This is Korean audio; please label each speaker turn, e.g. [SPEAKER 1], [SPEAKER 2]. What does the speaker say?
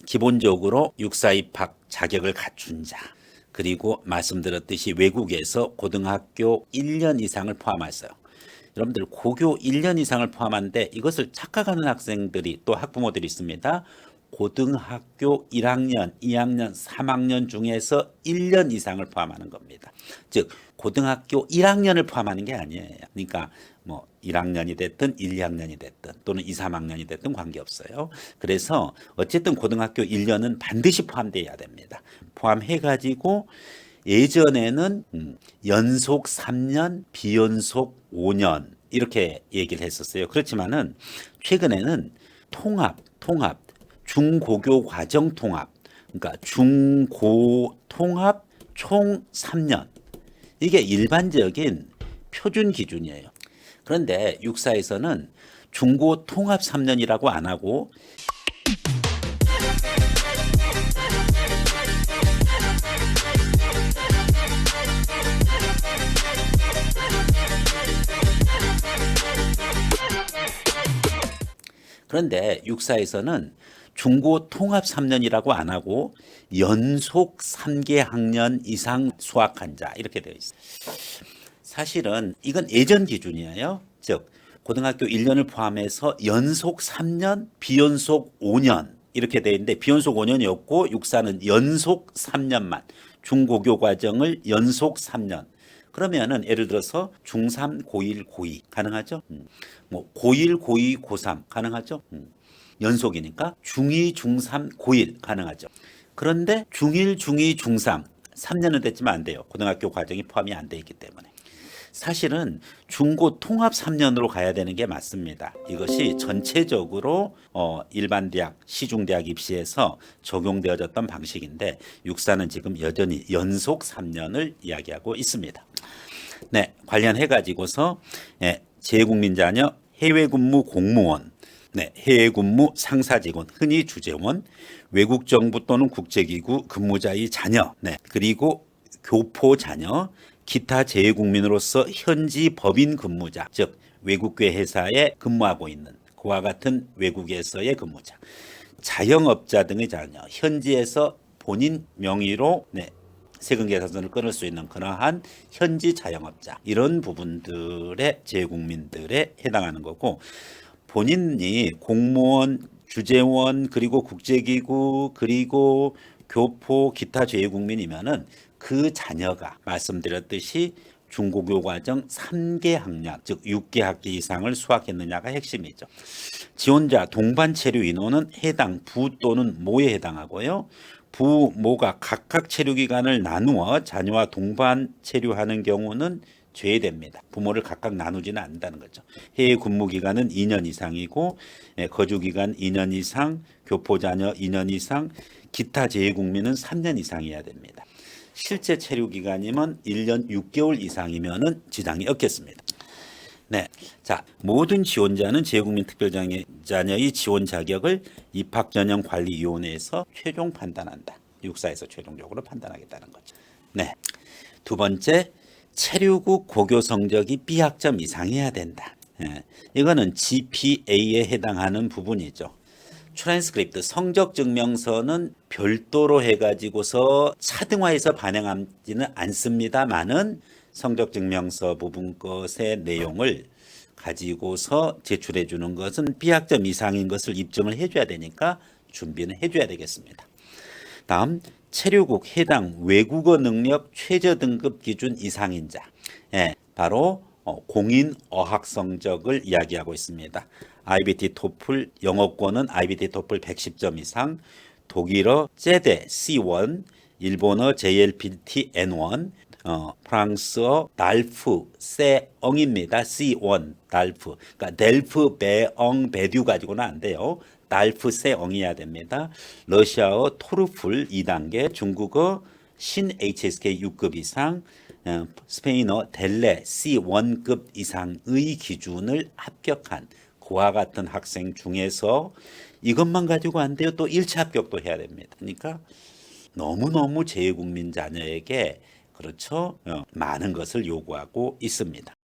[SPEAKER 1] 기본적으로 육사 입학 자격을 갖춘 자, 그리고 말씀드렸듯이 외국에서 고등학교 1년 이상을 포함했어요. 여러분들 고교 1년 이상을 포함하는데 이것을 착각하는 학생들이 또 학부모들이 있습니다. 고등학교 1학년, 2학년, 3학년 중에서 1년 이상을 포함하는 겁니다. 즉 고등학교 1학년을 포함하는 게 아니에요. 그러니까 뭐 1학년이 됐든 1, 2학년이 됐든 또는 2, 3학년이 됐든 관계없어요. 그래서 어쨌든 고등학교 1년은 반드시 포함돼야 됩니다. 포함해 가지고 예전에는 연속 3년, 비연속 5년 이렇게 얘기를 했었어요. 그렇지만은 최근에는 통합, 중고교 과정 통합, 그러니까 중고 통합 총 3년. 이게 일반적인 표준 기준이에요. 그런데 육사에서는 중고 통합 3년이라고 안 하고 그런데 육사에서는 중고 통합 3년이라고 안 하고 연속 3개 학년 이상 수학한 자 이렇게 되어 있어요. 사실은 이건 예전 기준이에요. 즉 고등학교 1년을 포함해서 연속 3년, 비연속 5년 이렇게 되어 있는데 비연속 5년이었고 육사는 연속 3년만 중고교 과정을 연속 3년. 그러면은 예를 들어서 중3, 고1, 고2 가능하죠? 뭐 고1, 고2, 고3 가능하죠? 연속이니까 중2, 중3, 고1 가능하죠. 그런데 중1, 중2, 중3 3년은 됐지만 안 돼요. 고등학교 과정이 포함이 안 돼 있기 때문에. 사실은 중고 통합 3년으로 가야 되는 게 맞습니다. 이것이 전체적으로 일반 대학, 시중대학 입시에서 적용되어졌던 방식인데 육사는 지금 여전히 연속 3년을 이야기하고 있습니다. 네, 관련해 가지고서 재외국민 자녀, 해외 근무 공무원, 해외 근무 상사직원, 흔히 주재원, 외국 정부 또는 국제기구 근무자의 자녀, 그리고 교포 자녀, 기타 재외국민으로서 현지 법인 근무자, 즉 외국계 회사에 근무하고 있는 그와 같은 외국에서의 근무자, 자영업자 등의 자녀, 현지에서 본인 명의로 세금 계산서를 끊을 수 있는 그러한 현지 자영업자, 이런 부분들의 재외국민들에 해당하는 거고, 본인이 공무원, 주재원, 그리고 국제기구, 그리고 교포, 기타 재외국민이면은 그 자녀가 말씀드렸듯이 중고교 과정 3개 학년, 즉 6개 학기 이상을 수학했느냐가 핵심이죠. 지원자 동반 체류 인원은 해당 부 또는 모에 해당하고요. 부, 모가 각각 체류 기간을 나누어 자녀와 동반 체류하는 경우는 제외됩니다. 부모를 각각 나누지는 않는다는 거죠. 해외 근무 기간은 2년 이상이고 거주 기간 2년 이상, 교포 자녀 2년 이상, 기타 재외국민은 3년 이상이어야 됩니다. 실제 체류 기간이면 1년 6개월 이상이면은 지장이 없겠습니다. 자, 모든 지원자는 재외국민 특별자녀의 지원 자격을 입학전형관리위원회에서 최종 판단한다. 육사에서 최종적으로 판단하겠다는 거죠. 두 번째, 체류국 고교 성적이 B학점 이상이어야 된다. 이거는 GPA에 해당하는 부분이죠. 트랜스크립트 성적 증명서는 별도로 해가지고서 차등화해서 반영하지는 않습니다만은 성적 증명서 부분 것의 내용을 가지고서 제출해 주는 것은 B학점 이상인 것을 입증을 해줘야 되니까 준비는 해줘야 되겠습니다. 다음, 체류국 해당 외국어 능력 최저 등급 기준 이상인 자, 바로 공인 어학 성적을 이야기하고 있습니다. IBT 토플 영어권은 IBT 토플 110점 이상, 독일어 제대 C1, 일본어 JLPT N1, 프랑스어 달프 세엉입니다. C1 달프. 그러니까 델프 배엉 배듀 가지고는 안 돼요. 달프 세엉이어야 됩니다. 러시아어 토르풀 2단계, 중국어 신 HSK 6급 이상, 스페인어 델레 C1급 이상의 기준을 합격한 그와 같은 학생 중에서 이것만 가지고 안 돼요. 또 1차 합격도 해야 됩니다. 그러니까 너무너무 재외국민 자녀에게 그렇죠. 많은 것을 요구하고 있습니다.